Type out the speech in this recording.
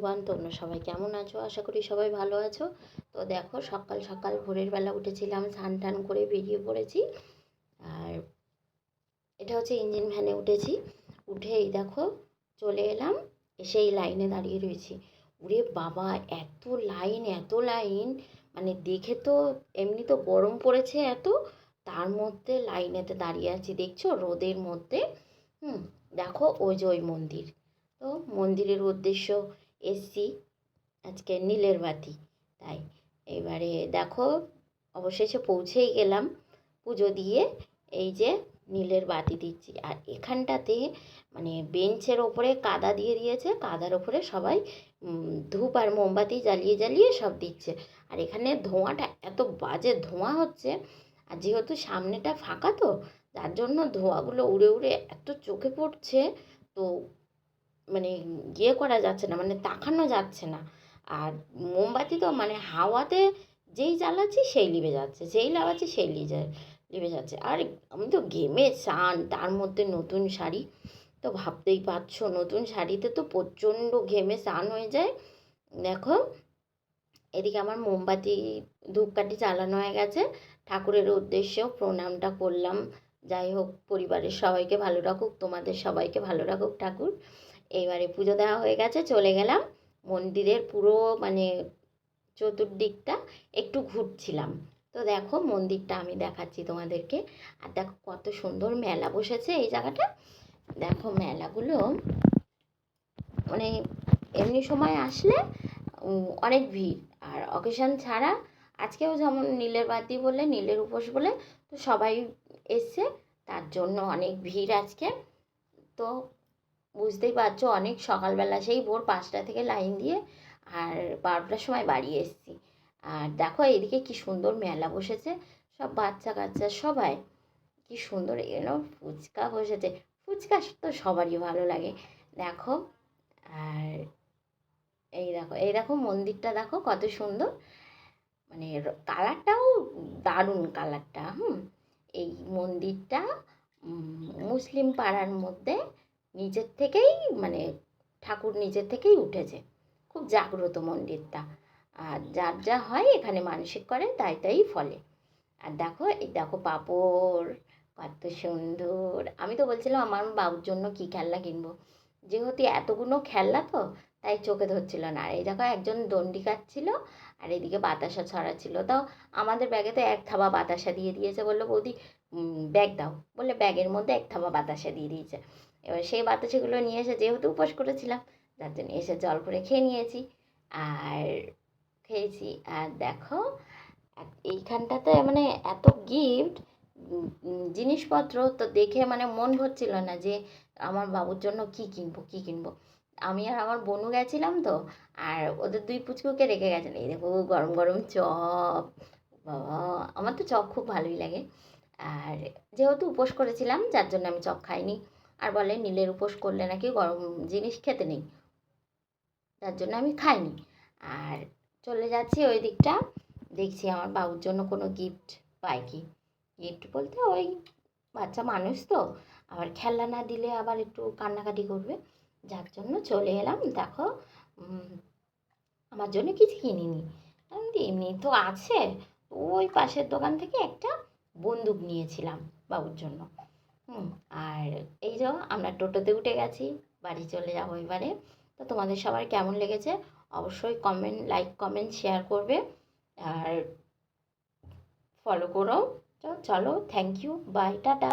Everyone, তোমরা সবাই কেমন আছো? আশা করি সবাই ভালো আছো। তো দেখো, সকাল সকাল ভোরের বেলা উঠেছিলাম, স্নান টান করে বেরিয়ে পড়েছি। আর এটা হচ্ছে ইঞ্জিন ভ্যানে উঠেছি। উঠেই দেখো চলে এলাম, এসে এই লাইনে দাঁড়িয়ে রয়েছি। ওরে বাবা, এত লাইন এত লাইন! মানে দেখে তো এমনি তো গরম পড়েছে এত, তার মধ্যে লাইনেতে দাঁড়িয়ে আছি, দেখছো রোদের মধ্যে। দেখো ওই যে ওই মন্দির। তো মন্দিরের উদ্দেশ্য এসছি আজকে নীলের বাতি, তাই এবারে দেখো অবশেষে পৌঁছেই গেলাম। পুজো দিয়ে এই যে নীলের বাতি দিচ্ছি। আর এখানটাতে মানে বেঞ্চের ওপরে কাদা দিয়ে দিয়েছে, কাদার ওপরে সবাই ধূপ আর মোমবাতি জ্বালিয়ে জ্বালিয়ে সব দিচ্ছে। আর এখানে ধোঁয়াটা এত বাজে ধোঁয়া হচ্ছে, আর যেহেতু সামনেটা ফাঁকা তো যার জন্য ধোঁয়াগুলো উড়ে উড়ে এত চোখে পড়ছে। তো মানে করা যাচ্ছে না, মানে তাকানো যাচ্ছে না। আর মোমবাতি তো মানে হাওয়াতে যেই জ্বালাচ্ছি সেই লিভে যাচ্ছে, যেই লাগাচ্ছি সেই লিভে যাচ্ছে। আর আমি তো ঘেমে স্নান, তার মধ্যে নতুন শাড়ি, তো ভাবতেই পারছো নতুন শাড়িতে তো প্রচণ্ড ঘেমে স্নান হয়ে যায়। দেখো এদিকে আমার মোমবাতি ধূপকাঠি চালানো হয়ে গেছে, ঠাকুরের উদ্দেশ্যেও প্রণামটা করলাম। যাই হোক, পরিবারের সবাইকে ভালো রাখুক, তোমাদের সবাইকে ভালো রাখুক ঠাকুর। এইবারে পুজো দেওয়া হয়ে গেছে, চলে গেলাম মন্দিরের পুরো মানে চতুর্দিকটা একটু ঘুরছিলাম। তো দেখো মন্দিরটা আমি দেখাচ্ছি তোমাদেরকে। আর দেখো কত সুন্দর মেলা বসেছে এই জায়গাটা। দেখো মেলাগুলো মানে এমনি সময় আসলে অনেক ভিড়, আর অকেশান ছাড়া আজকেও যেমন নীলের বাতি বলে, নীলের উপোস বলে, তো সবাই এসছে, তার জন্য অনেক ভিড় আজকে। তো বুঝতেই পারছো, অনেক সকালবেলা সেই ভোর 5টা থেকে লাইন দিয়ে আর 12টার সময় বাড়ি এসেছি। আর দেখো এদিকে কি সুন্দর মেলা বসেছে, সব বাচ্চা কাচ্চা সবাই, কি সুন্দর ফুচকা বসেছে। ফুচকা তো সবারই ভালো লাগে। দেখো আর এই দেখো মন্দিরটা দেখো কত সুন্দর, মানে কালারটাও দারুণ কালারটা। এই মন্দিরটা মুসলিম পাড়ার মধ্যে নিজের থেকেই মানে ঠাকুর নিজের থেকেই উঠেছে, খুব জাগ্রত মন্দিরটা। আর যার যা হয় এখানে মানসিক করে তাই তাই ফলে। আর দেখো এই দেখো পাঁপড়, কত সুন্দর! আমি তো বলছিলাম আমার বাবুর জন্য কী খেলনা কিনবো, যেহেতু এতগুলো খেলনা তো তাই চোখে ধরছিল না। আর এই দেখো একজন দণ্ডি কাটছিল, আর এদিকে বাতাসা ছড়াচ্ছিল। তাও আমাদের ব্যাগে তো এক থাবা বাতাসা দিয়ে দিয়েছে, বললো বৌদি ব্যাগ দাও, বলে ব্যাগের মধ্যে এক থাবা বাতাসা দিয়ে দিয়েছে। এবার সেই বাতাসাগুলো নিয়ে এসে, যেহেতু উপোস করেছিলাম যার জন্য এসে জল করে খেয়ে নিয়েছি আর খেয়েছি। আর দেখো এইখানটাতে মানে এত গিফট জিনিসপত্র তো দেখে মানে মন ভরছিল না যে আমার বাবুর জন্য কী কিনবো। আমি আর আমার বোনও গেছিলাম তো, আর ওদের দুই পুচকুকে রেখে গেছিলাম। এই দেখো গরম গরম চপ, বাবা আমার তো চপ খুব ভালোই লাগে। আর যেহেতু উপোস করেছিলাম যার জন্য আমি চপ খাইনি। আর বলে নীলের উপোস করলে নাকি গরম জিনিস খেতে নেই, তার জন্য আমি খাইনি। আর চলে যাচ্ছি ওই দিকটা, দেখছি আমার বাবুর জন্য কোনো গিফট পাই কি। গিফট বলতে ওই বাচ্চা মানুষ তো, আবার খেলনা না দিলে আবার একটু কান্নাকাটি করবে, যার জন্য চলে এলাম। দেখো আমার জন্য কিছু কিনিনি, এমনি তো আছে। ওই পাশের দোকান থেকে একটা বন্দুক নিয়েছিলাম বাবুর জন্য। আর এই যে আমরা টোটোতে উঠে গেছি, বাড়ি চলে যাবো এবারে। তো তোমাদের সবার কেমন লেগেছে অবশ্যই লাইক কমেন্ট শেয়ার করবে, আর ফলো করো। তো চলো, থ্যাংক ইউ, বাই, টাটা।